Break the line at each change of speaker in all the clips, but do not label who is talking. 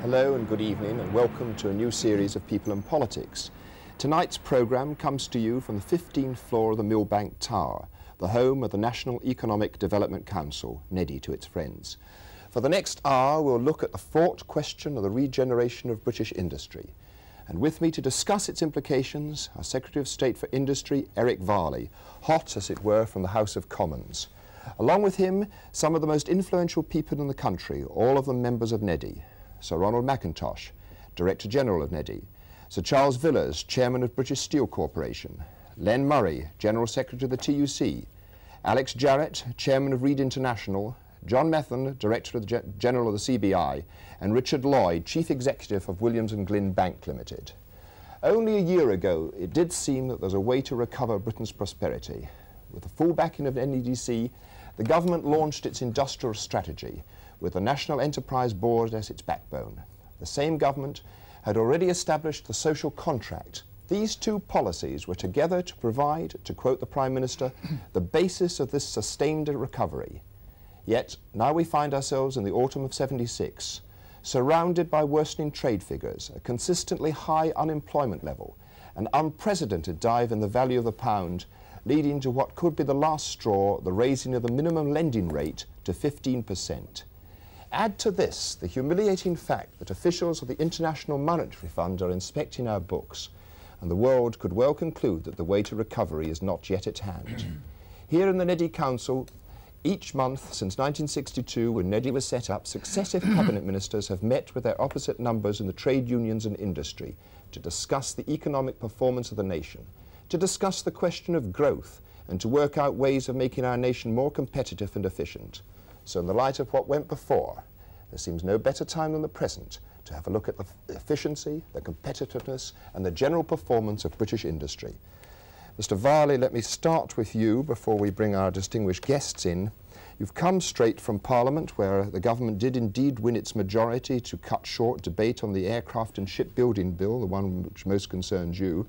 Hello and good evening and welcome to a new series of People and Politics. Tonight's programme comes to you from the 15th floor of the Millbank Tower, the home of the National Economic Development Council, NEDI to its friends. For the next hour we'll look at the fraught question of the regeneration of British industry. And with me to discuss its implications, our Secretary of State for Industry, Eric Varley, hot as it were from the House of Commons. Along with him, some of the most influential people in the country, all of them members of NEDI. Sir Ronald McIntosh, Director General of NEDI, Sir Charles Villiers, Chairman of British Steel Corporation, Len Murray, General Secretary of the TUC, Alex Jarratt, Chairman of Reed International, John Methven, Director of the General of the CBI, and Richard Lloyd, Chief Executive of Williams and Glyn Bank Limited. Only a year ago, it did seem that there was a way to recover Britain's prosperity. With the full backing of NEDC, the government launched its industrial strategy, with the National Enterprise Board as its backbone. The same government had already established the social contract. These two policies were together to provide, to quote the Prime Minister, the basis of this sustained recovery. Yet now we find ourselves in the autumn of '76, surrounded by worsening trade figures, a consistently high unemployment level, an unprecedented dive in the value of the pound, leading to what could be the last straw, the raising of the minimum lending rate to 15%. Add to this the humiliating fact that officials of the International Monetary Fund are inspecting our books, and the world could well conclude that the way to recovery is not yet at hand. Here in the NEDI Council, each month since 1962, when NEDI was set up, successive cabinet ministers have met with their opposite numbers in the trade unions and industry to discuss the economic performance of the nation, to discuss the question of growth, and to work out ways of making our nation more competitive and efficient. So in the light of what went before, there seems no better time than the present to have a look at the efficiency, the competitiveness, and the general performance of British industry. Mr. Varley, let me start with you before we bring our distinguished guests in. You've come straight from Parliament, where the government did indeed win its majority to cut short debate on the aircraft and shipbuilding bill, the one which most concerns you.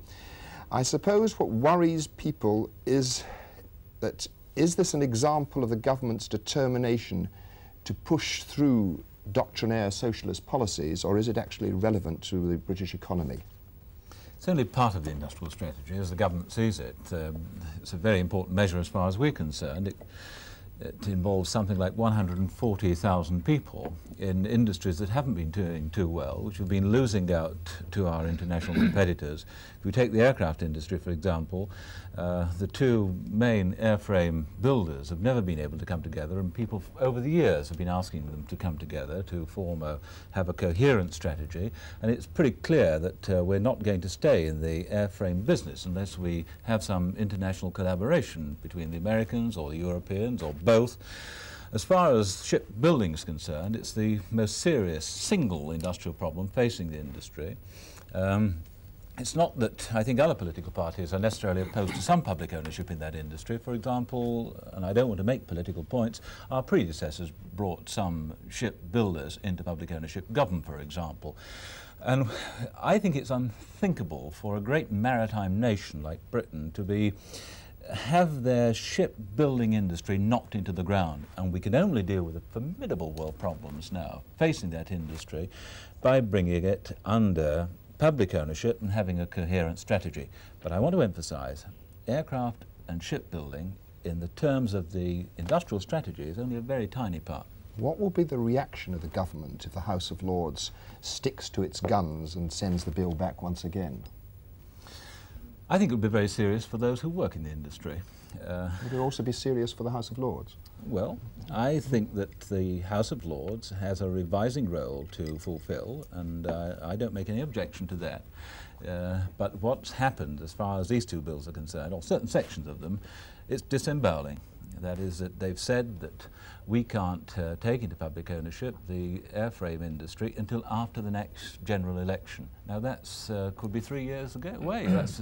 I suppose what worries people is that is this an example of the government's determination to push through doctrinaire socialist policies, or is it actually relevant to the British economy?
It's only part of the industrial strategy as the government sees it. It's a very important measure as far as we're concerned. It involves something like 140,000 people in industries that haven't been doing too well, which have been losing out to our international competitors. If we take the aircraft industry, for example, the two main airframe builders have never been able to come together, and people over the years have been asking them to come together to have a coherent strategy. And it's pretty clear that we're not going to stay in the airframe business unless we have some international collaboration between the Americans or the Europeans or both. As far as shipbuilding is concerned, it's the most serious single industrial problem facing the industry. It's not that I think other political parties are necessarily opposed to some public ownership in that industry. For example, and I don't want to make political points, our predecessors brought some shipbuilders into public ownership, Govan, for example. And I think it's unthinkable for a great maritime nation like Britain to have their shipbuilding industry knocked into the ground, and we can only deal with the formidable world problems now facing that industry by bringing it under public ownership and having a coherent strategy. But I want to emphasize, aircraft and shipbuilding in the terms of the industrial strategy is only a very tiny part.
What will be the reaction of the government if the House of Lords sticks to its guns and sends the bill back once again?
I think it would be very serious for those who work in the industry.
Would it also be serious for the House of Lords?
Well, I think that the House of Lords has a revising role to fulfil, and I don't make any objection to that. But what's happened as far as these two bills are concerned, or certain sections of them, it's disemboweling. That is, that they've said that we can't take into public ownership the airframe industry until after the next general election. Now that's could be 3 years away. That's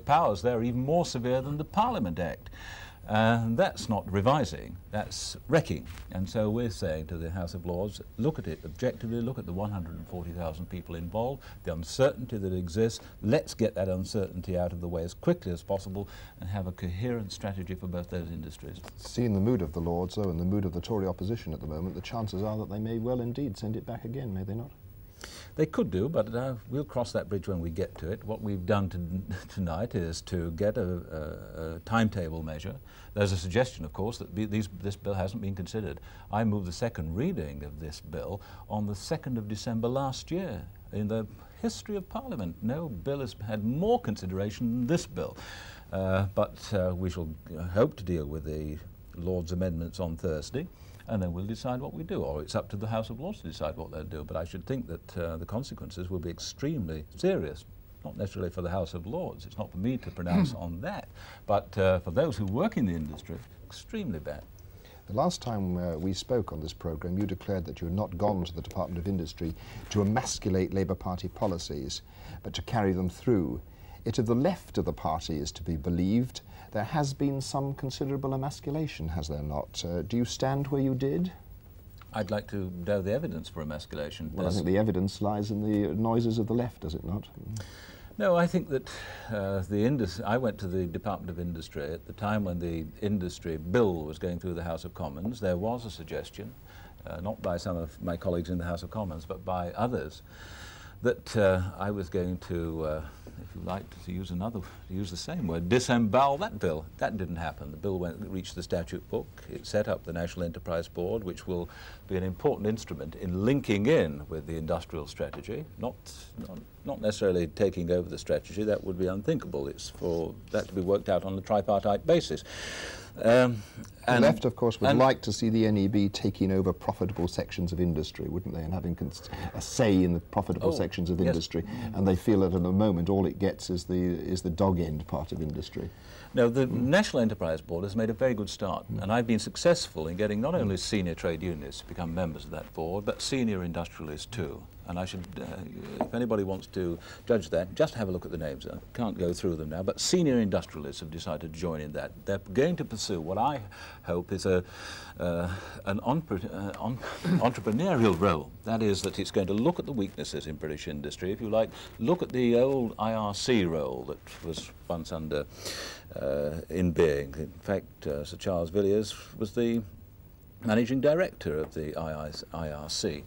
powers there are even more severe than the Parliament Act. That's not revising, that's wrecking. And so we're saying to the House of Lords, look at it objectively, look at the 140,000 people involved, the uncertainty that exists. Let's get that uncertainty out of the way as quickly as possible and have a coherent strategy for both those industries.
Seeing the mood of the Lords, though, and the mood of the Tory opposition at the moment, the chances are that they may well indeed send it back again, may they not?
They could do, but we'll cross that bridge when we get to it. What we've done tonight is to get a timetable measure. There's a suggestion, of course, that this bill hasn't been considered. I moved the second reading of this bill on the 2nd of December last year. In the history of Parliament, no bill has had more consideration than this bill. But we shall hope to deal with the Lord's amendments on Thursday, and then we'll decide what we do, or it's up to the House of Lords to decide what they'll do. But I should think that the consequences will be extremely serious, not necessarily for the House of Lords. It's not for me to pronounce on that, but for those who work in the industry, extremely bad.
The last time we spoke on this programme, you declared that you had not gone to the Department of Industry to emasculate Labour Party policies, but to carry them through. If the left of the party is to be believed, there has been some considerable emasculation, has there not? Do you stand where you did?
I'd like to know the evidence for emasculation.
Well, I think the evidence lies in the noises of the left, does it not?
No, I think that I went to the Department of Industry at the time when the industry bill was going through the House of Commons. There was a suggestion, not by some of my colleagues in the House of Commons, but by others, that I was going to, if you like to use the same word, disembowel that bill. That didn't happen. The bill reached the statute book. It set up the National Enterprise Board, which will be an important instrument in linking in with the industrial strategy, not necessarily taking over the strategy. That would be unthinkable. It's for that to be worked out on a tripartite basis.
The left, of course, would like to see the NEB taking over profitable sections of industry, wouldn't they, and having a say in the profitable sections of industry. And they feel that at the moment all it gets is the dog-end part of industry.
No, the National Enterprise Board has made a very good start, and I've been successful in getting not only senior trade unionists to become members of that board, but senior industrialists too. And I should, if anybody wants to judge that, just have a look at the names. I can't go through them now, but senior industrialists have decided to join in that. They're going to pursue what I hope is an entrepreneurial role. That is, that it's going to look at the weaknesses in British industry, if you like, look at the old IRC role that was once in being. In fact, Sir Charles Villiers was the managing director of the IRC.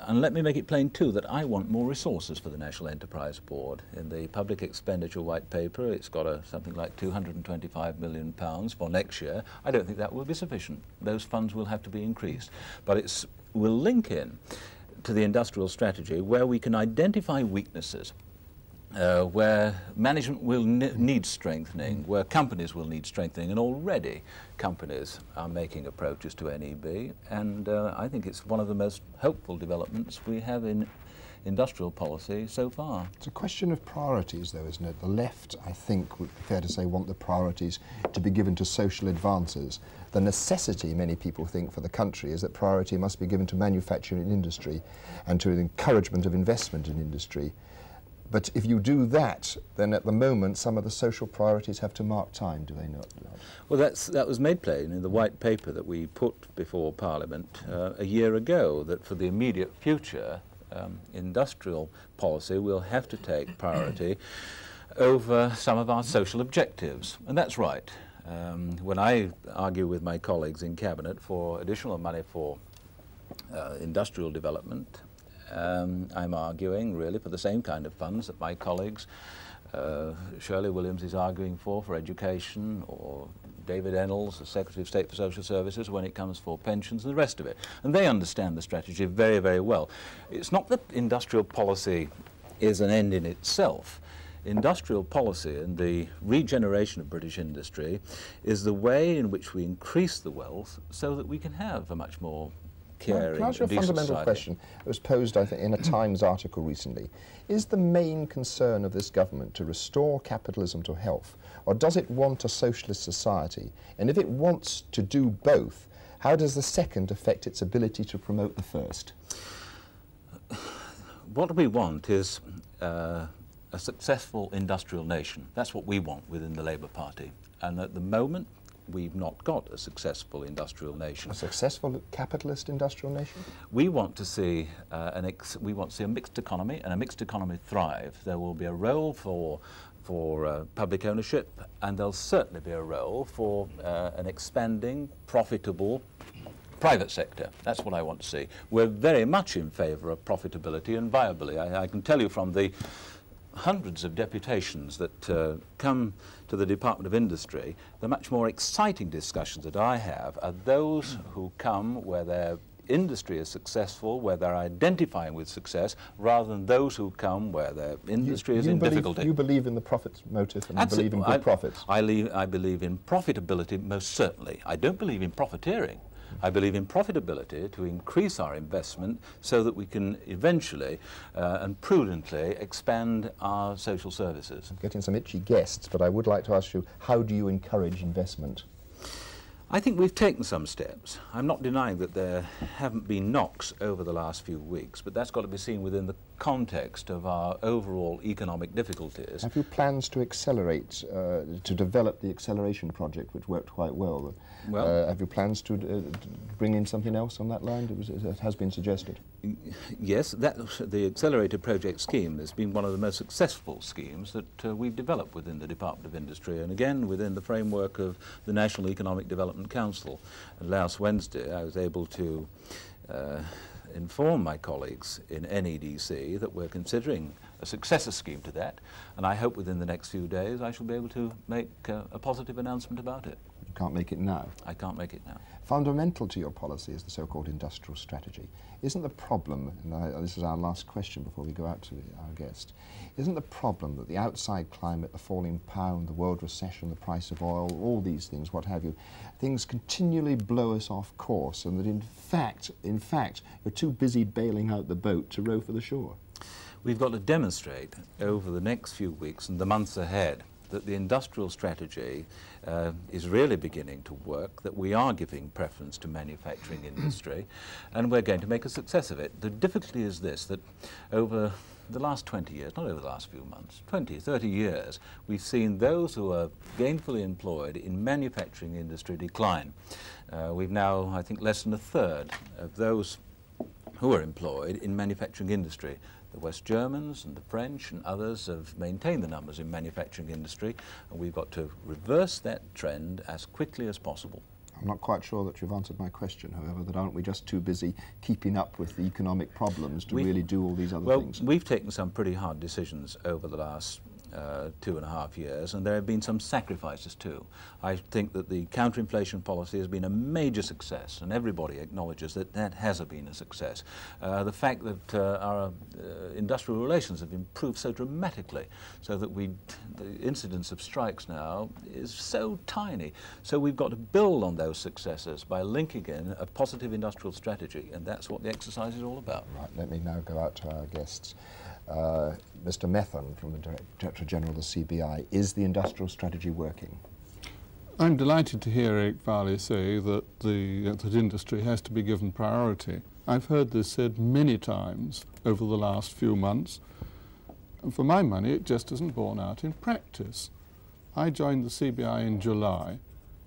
And let me make it plain too that I want more resources for the National Enterprise Board. In the Public Expenditure White Paper, it's got something like £225 million for next year. I don't think that will be sufficient. Those funds will have to be increased. But it will link in to the industrial strategy where we can identify weaknesses, where management will need strengthening, where companies will need strengthening, and already companies are making approaches to NEB, and I think it's one of the most hopeful developments we have in industrial policy so far.
It's a question of priorities though, isn't it? The left, I think, would be fair to say, want the priorities to be given to social advances. The necessity, many people think, for the country is that priority must be given to manufacturing and industry and to the encouragement of investment in industry. But if you do that, then at the moment some of the social priorities have to mark time, do they not?
Well, that was made plain in the white paper that we put before Parliament a year ago, that for the immediate future, industrial policy will have to take priority over some of our social objectives. And that's right. When I argue with my colleagues in Cabinet for additional money for industrial development, I'm arguing really for the same kind of funds that my colleagues, Shirley Williams is arguing for education, or David Ennells, the Secretary of State for Social Services, when it comes for pensions and the rest of it. And they understand the strategy very, very well. It's not that industrial policy is an end in itself. Industrial policy and the regeneration of British industry is the way in which we increase the wealth so that we can have a much more caring,
can I ask you a fundamental
society.
question? It was posed, I think, in a Times article recently. Is the main concern of this government to restore capitalism to health, or does it want a socialist society? And if it wants to do both, how does the second affect its ability to promote the first?
What we want is a successful industrial nation. That's what we want within the Labour Party. And at the moment, we've not got a successful industrial nation.
A successful capitalist industrial nation?
We want to see a mixed economy, and a mixed economy thrive. There will be a role for public ownership, and there'll certainly be a role for an expanding, profitable private sector. That's what I want to see. We're very much in favour of profitability and viability. I can tell you from the hundreds of deputations that come to the Department of Industry, the much more exciting discussions that I have are those who come where their industry is successful, where they're identifying with success, rather than those who come where their industry is in difficulty.
You believe in the profit motive and you believe in good profits?
I believe in profitability, most certainly. I don't believe in profiteering. I believe in profitability to increase our investment so that we can eventually and prudently expand our social services.
I'm getting some itchy guests, but I would like to ask you, how do you encourage investment?
I think we've taken some steps. I'm not denying that there haven't been knocks over the last few weeks, but that's got to be seen within the context of our overall economic difficulties.
Have you plans to accelerate, to develop the acceleration project, which worked quite well? Have you plans to bring in something else on that line? It has been suggested.
Yes, the accelerated project scheme has been one of the most successful schemes that we've developed within the Department of Industry, and again within the framework of the National Economic Development Council. And last Wednesday I was able to inform my colleagues in NEDC that we're considering a successor scheme to that, and I hope within the next few days I shall be able to make a positive announcement about it.
You can't make it now?
I can't make it now.
Fundamental to your policy is the so-called industrial strategy. Isn't the problem, and this is our last question before we go out to our guest, isn't the problem that the outside climate, the falling pound, the world recession, the price of oil, all these things, what have you, things continually blow us off course, and that in fact, you're too busy bailing out the boat to row for the shore?
We've got to demonstrate over the next few weeks and the months ahead that the industrial strategy is really beginning to work, that we are giving preference to manufacturing industry, and we're going to make a success of it. The difficulty is this, that over the last 20 years, not over the last few months, 20, 30 years, we've seen those who are gainfully employed in manufacturing industry decline. We've now, I think, less than a third of those who are employed in manufacturing industry. The West Germans and the French and others have maintained the numbers in manufacturing industry, and we've got to reverse that trend as quickly as possible.
I'm not quite sure that you've answered my question, however, that aren't we just too busy keeping up with the economic problems to really do all these other things?
Well, we've taken some pretty hard decisions over the last 2.5 years, and there have been some sacrifices too. I think that the counter-inflation policy has been a major success, and everybody acknowledges that that has been a success. The fact that our industrial relations have improved so dramatically, so that the incidence of strikes now is so tiny. So we've got to build on those successes by linking in a positive industrial strategy, and that's what the exercise is all about.
Right, let me now go out to our guests. Mr. Methven, from the Director General of the CBI, is the industrial strategy working?
I'm delighted to hear Eric Varley say that that industry has to be given priority. I've heard this said many times over the last few months, and for my money it just isn't borne out in practice. I joined the CBI in July.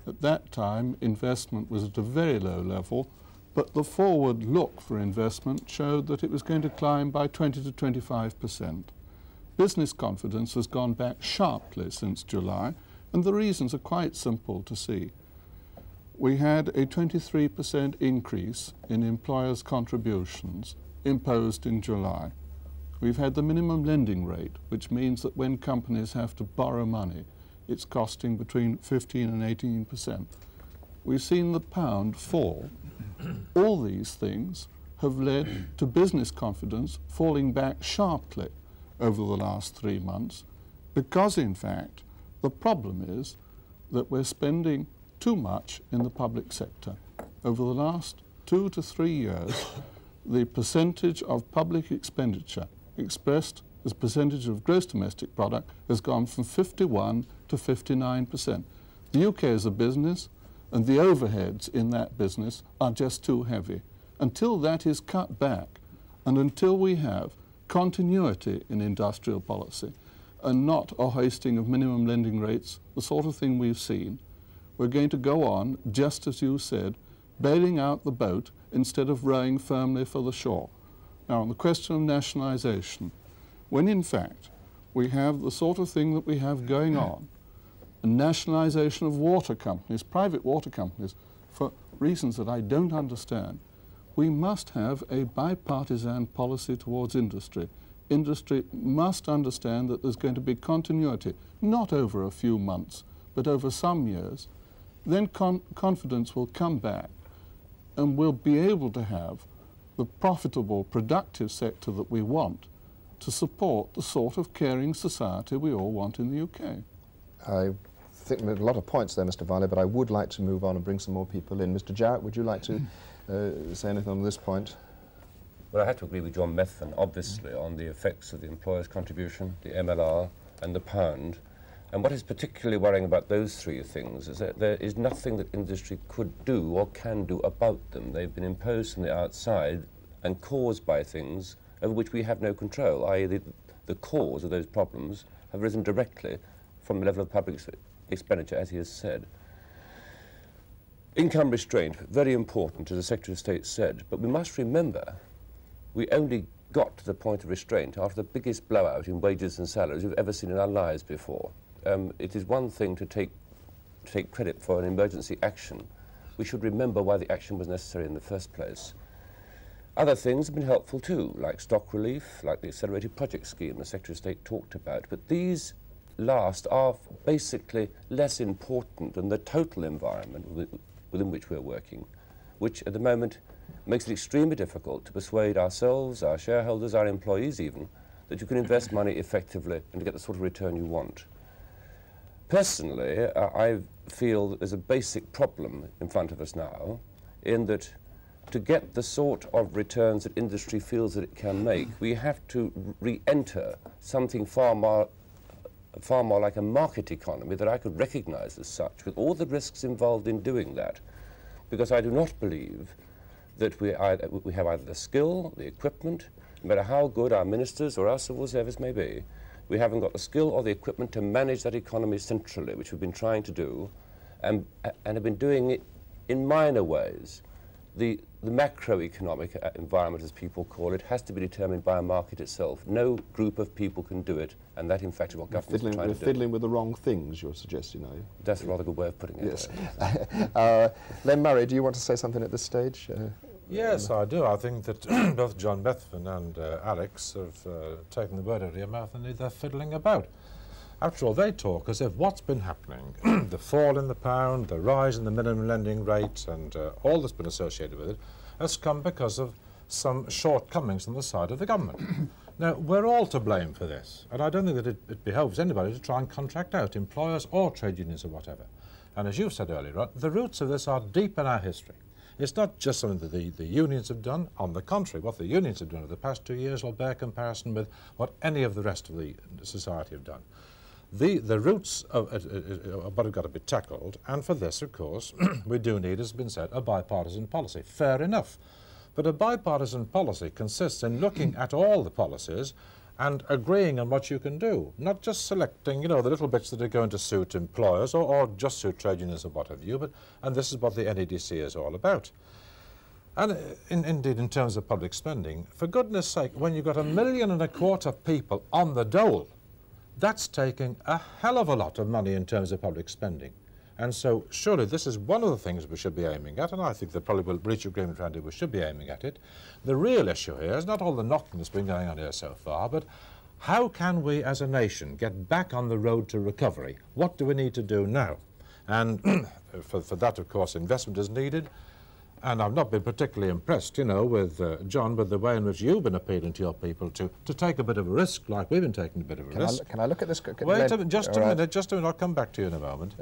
At that time investment was at a very low level, but the forward look for investment showed that it was going to climb by 20 to 25%. Business confidence has gone back sharply since July, and the reasons are quite simple to see. We had a 23% increase in employers' contributions imposed in July. We've had the minimum lending rate, which means that when companies have to borrow money, it's costing between 15 and 18%. We've seen the pound fall. All these things have led to business confidence falling back sharply over the last 3 months, because in fact the problem is that we're spending too much in the public sector. Over the last 2 to 3 years, the percentage of public expenditure expressed as percentage of gross domestic product has gone from 51 to 59%. The UK is a business, and the overheads in that business are just too heavy. Until that is cut back, and until we have continuity in industrial policy, and not a hoisting of minimum lending rates, the sort of thing we've seen, we're going to go on, just as you said, bailing out the boat instead of rowing firmly for the shore. Now, on the question of nationalisation, when in fact we have the sort of thing that we have going on, a nationalisation of water companies, private water companies, for reasons that I don't understand. We must have a bipartisan policy towards industry. Industry must understand that there's going to be continuity, not over a few months, but over some years. Then confidence will come back, and we'll be able to have the profitable, productive sector that we want to support the sort of caring society we all want in the UK.
I think there are a lot of points there, Mr. Varley, but I would like to move on and bring some more people in. Mr. Jarratt, would you like to say anything on this point?
Well, I have to agree with John Methven, obviously, on the effects of the employer's contribution, the MLR and the pound. And what is particularly worrying about those three things is that there is nothing that industry could do or can do about them. They've been imposed from the outside and caused by things over which we have no control, i.e. the cause of those problems have risen directly from the level of public expenditure, as he has said. Income restraint, very important, as the Secretary of State said, but we must remember we only got to the point of restraint after the biggest blowout in wages and salaries we've ever seen in our lives before. It is one thing to take credit for an emergency action. We should remember why the action was necessary in the first place. Other things have been helpful too, like stock relief, like the accelerated project scheme the Secretary of State talked about, but these last are basically less important than the total environment within which we're working, which at the moment makes it extremely difficult to persuade ourselves, our shareholders, our employees even, that you can invest money effectively and to get the sort of return you want. Personally, I feel that there's a basic problem in front of us now, in that to get the sort of returns that industry feels that it can make, we have to re-enter something far more like a market economy that I could recognize as such, with all the risks involved in doing that. Because I do not believe that we have either the skill, the equipment, no matter how good our ministers or our civil service may be, we haven't got the skill or the equipment to manage that economy centrally, which we've been trying to do, and have been doing it in minor ways. The macroeconomic environment, as people call it, has to be determined by a market itself. No group of people can do it, and that, in fact, is what government is trying to do.
Fiddling with the wrong things, you're suggesting, are you?
That's a rather good way of putting it.
Yes. Len Murray, do you want to say something at this stage?
Yes, I do. I think that both John Methven and Alex have taken the word out of your mouth, and they're fiddling about. After all, they talk as if what's been happening, the fall in the pound, the rise in the minimum lending rate, and all that's been associated with it, has come because of some shortcomings on the side of the government. Now, we're all to blame for this, and I don't think that it behoves anybody to try and contract out employers or trade unions or whatever. And as you've said earlier on, the roots of this are deep in our history. It's not just something that the unions have done. On the contrary, what the unions have done over the past 2 years will bear comparison with what any of the rest of the society have done. The roots of what have got to be tackled, and for this, of course, we do need, as has been said, a bipartisan policy. Fair enough. But a bipartisan policy consists in looking at all the policies and agreeing on what you can do, not just selecting, you know, the little bits that are going to suit employers or just suit trade unions or what have you, and this is what the NEDC is all about. And indeed, in terms of public spending, for goodness sake, when you've got 1.25 million people on the dole, that's taking a hell of a lot of money in terms of public spending. And so surely this is one of the things we should be aiming at, and I think that probably will reach agreement around it, we should be aiming at it. The real issue here is not all the knocking that's been going on here so far, but how can we as a nation get back on the road to recovery? What do we need to do now? And for that, of course, investment is needed. And I've not been particularly impressed, you know, with John, with the way in which you've been appealing to your people to take a bit of a risk, like we've been taking a bit of a risk.
Can I look at this?
Wait just a minute, I'll come back to you in a moment.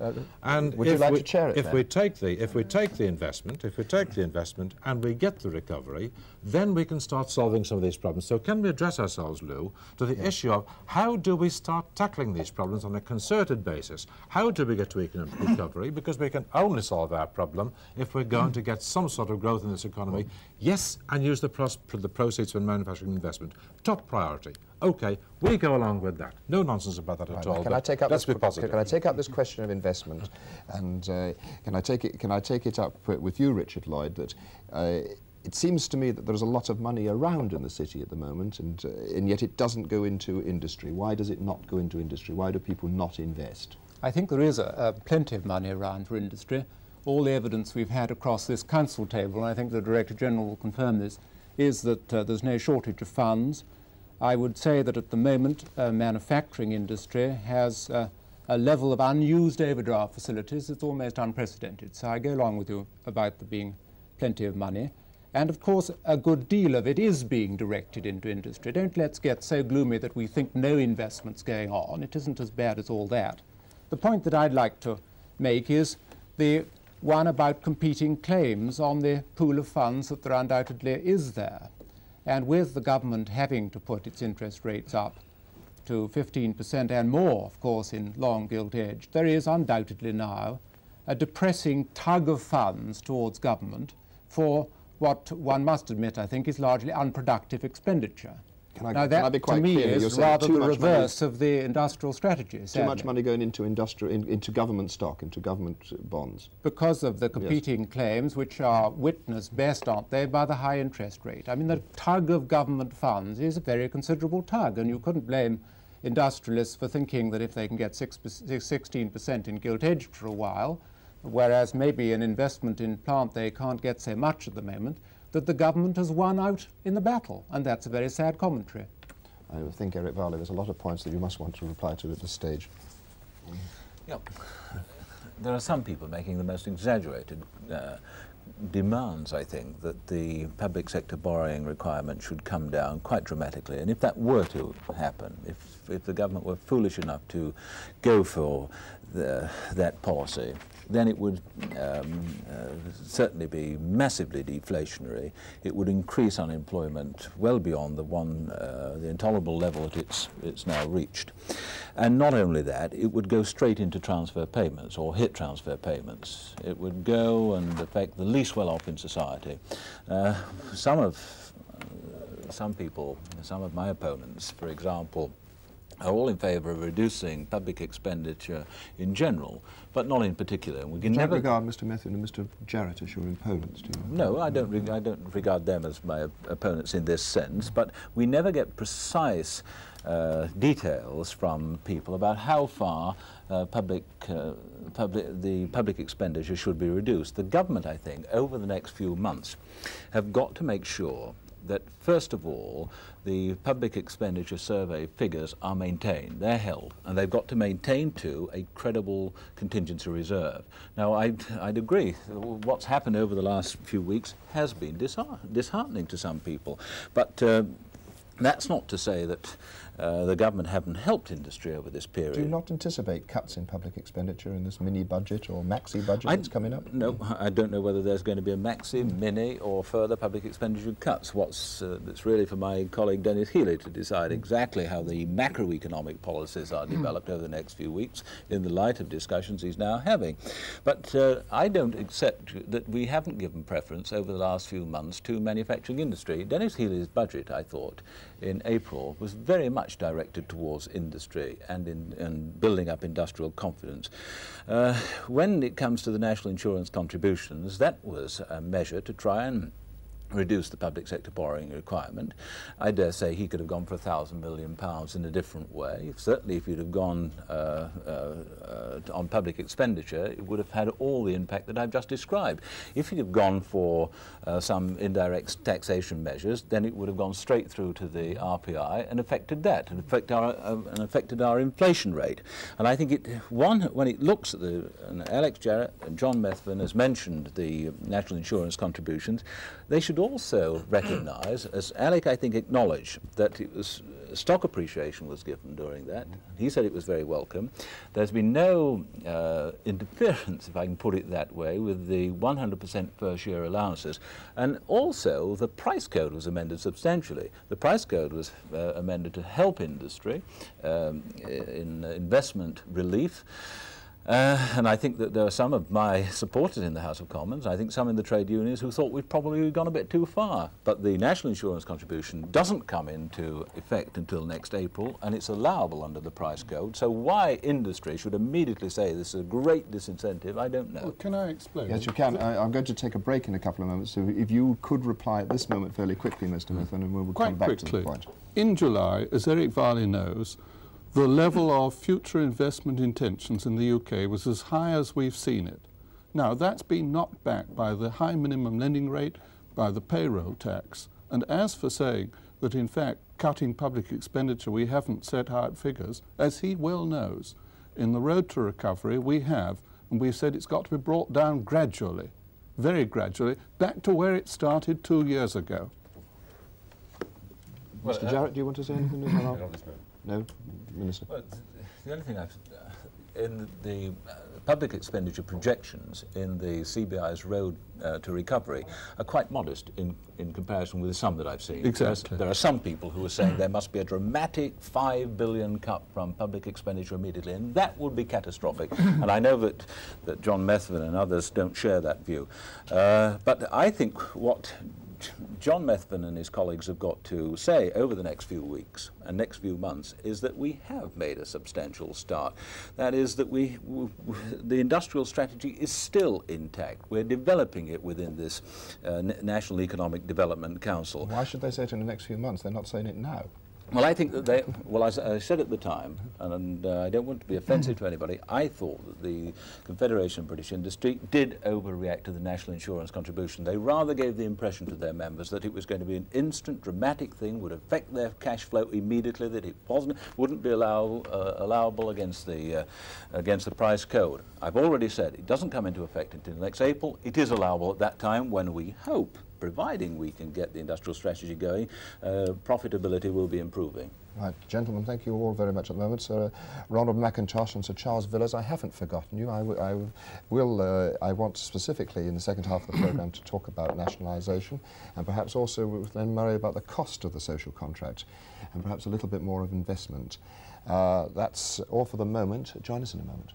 And would you like to chair it
if we take the investment and we get the recovery, then we can start solving some of these problems. So can we address ourselves, Llew, to the issue of how do we start tackling these problems on a concerted basis? How do we get to economic recovery? Because we can only solve our problem if we're going to get some sort of growth in this economy. Yes, and use the proceeds from manufacturing investment. Top priority. Okay, we go along with that. No nonsense about that at all.
Can I take up
let's be positive.
Can I take up this question of investment? And can I take it up with you, Richard Lloyd? That it seems to me that there's a lot of money around in the city at the moment, and yet it doesn't go into industry. Why does it not go into industry? Why do people not invest?
I think there is plenty of money around for industry. all the evidence we've had across this council table, and I think the Director General will confirm this, is that there's no shortage of funds. I would say that at the moment manufacturing industry has a level of unused overdraft facilities that's almost unprecedented. So I go along with you about there being plenty of money. And of course, a good deal of it is being directed into industry. Don't let's get so gloomy that we think no investment's going on. It isn't as bad as all that. The point that I'd like to make is the one about competing claims on the pool of funds that there undoubtedly is there. And with the government having to put its interest rates up to 15% and more, of course, in long gilt edge, there is undoubtedly now a depressing tug of funds towards government for what one must admit, I think, is largely unproductive expenditure. Now that, to me, is rather the reverse of the industrial strategy.
Too much money going into into government stock, into government bonds.
Because of the competing claims, which are witnessed best, aren't they, by the high interest rate. I mean, the tug of government funds is a very considerable tug, and you couldn't blame industrialists for thinking that if they can get 16% in gilt edge for a while, whereas maybe an investment in plant they can't get so much at the moment, that the government has won out in the battle, and that's a very sad commentary.
I think, Eric Varley, there's a lot of points that you must want to reply to at this stage.
Yep. There are some people making the most exaggerated demands, I think, that the public sector borrowing requirement should come down quite dramatically. And if that were to happen, if the government were foolish enough to go for that policy, then it would certainly be massively deflationary. It would increase unemployment well beyond the intolerable level that it's now reached. And not only that, it would go straight into transfer payments, or hit transfer payments. It would go and affect the least well-off in society. Some people, some of my opponents, for example, are all in favour of reducing public expenditure in general, but not in particular. We can never
regard Mr. Methven and Mr. Jarratt as your opponents, do you?
No, I don't regard them as my opponents in this sense, but we never get precise details from people about how far the public expenditure should be reduced. The government, I think, over the next few months have got to make sure that, first of all, the public expenditure survey figures are maintained, they're held, and they've got to maintain, too, a credible contingency reserve. Now, I'd agree, what's happened over the last few weeks has been disheartening to some people, but that's not to say that the government haven't helped industry over this period.
Do you not anticipate cuts in public expenditure in this mini-budget or maxi-budget that's coming up?
No, I don't know whether there's going to be a maxi, mini or further public expenditure cuts. It's really for my colleague Dennis Healy to decide exactly how the macroeconomic policies are developed over the next few weeks in the light of discussions he's now having. But I don't accept that we haven't given preference over the last few months to manufacturing industry. Dennis Healy's budget, I thought, in April was very much directed towards industry and in building up industrial confidence. When it comes to the national insurance contributions, that was a measure to try and reduce the public sector borrowing requirement. I dare say he could have gone for £1,000 million in a different way. Certainly if you'd have gone on public expenditure, it would have had all the impact that I've just described. If he'd have gone for some indirect taxation measures, then it would have gone straight through to the RPI and affected that, and affected our inflation rate. And I think when it looks at Alex Jarratt and John Methven has mentioned the national insurance contributions, they should also recognise, as Alec I think acknowledged, that it was stock appreciation was given during that. He said it was very welcome. There's been no interference, if I can put it that way, with the 100% first year allowances. And also the price code was amended substantially. The price code was amended to help industry in investment relief. And I think that there are some of my supporters in the House of Commons, I think some in the trade unions, who thought we'd probably gone a bit too far. But the national insurance contribution doesn't come into effect until next April, and it's allowable under the price code. So why industry should immediately say this is a great disincentive, I don't know.
Well, can I explain?
Yes, you can. I'm going to take a break in a couple of moments, so if you could reply at this moment fairly quickly, Mr. Methven, and we'll come back to the point.
In July, as Eric Varley knows, the level of future investment intentions in the UK was as high as we've seen it. Now, that's been knocked back by the high minimum lending rate, by the payroll tax. And as for saying that, in fact, cutting public expenditure, we haven't set hard figures, as he well knows, in the road to recovery we have, and we've said it's got to be brought down gradually, very gradually, back to where it started 2 years ago.
Well, Mr. Jarratt, do you want to say anything? No, Minister.
Well, the only thing in the public expenditure projections in the CBI's road to recovery are quite modest in comparison with some that I've seen.
Exactly.
There are some people who are saying there must be a dramatic $5 billion cut from public expenditure immediately, and that would be catastrophic. And I know that John Methven and others don't share that view. But I think what John Methven and his colleagues have got to say over the next few weeks and next few months is that we have made a substantial start. That is that the industrial strategy is still intact. We're developing it within this National Economic Development Council.
Why should they say it in the next few months? They're not saying it now.
Well, I think that they, well, as I said at the time, and I don't want to be offensive to anybody, I thought that the Confederation of British Industry did overreact to the national insurance contribution. They rather gave the impression to their members that it was going to be an instant, dramatic thing, would affect their cash flow immediately, that it wouldn't be allowable against the price code. I've already said it doesn't come into effect until next April. It is allowable at that time when we hope, providing we can get the industrial strategy going, profitability will be improving.
Right, gentlemen, thank you all very much at the moment. Sir Ronald McIntosh and Sir Charles Villiers, I haven't forgotten you. I want specifically in the second half of the programme to talk about nationalisation, and perhaps also with Len Murray about the cost of the social contract, and perhaps a little bit more of investment. That's all for the moment. Join us in a moment.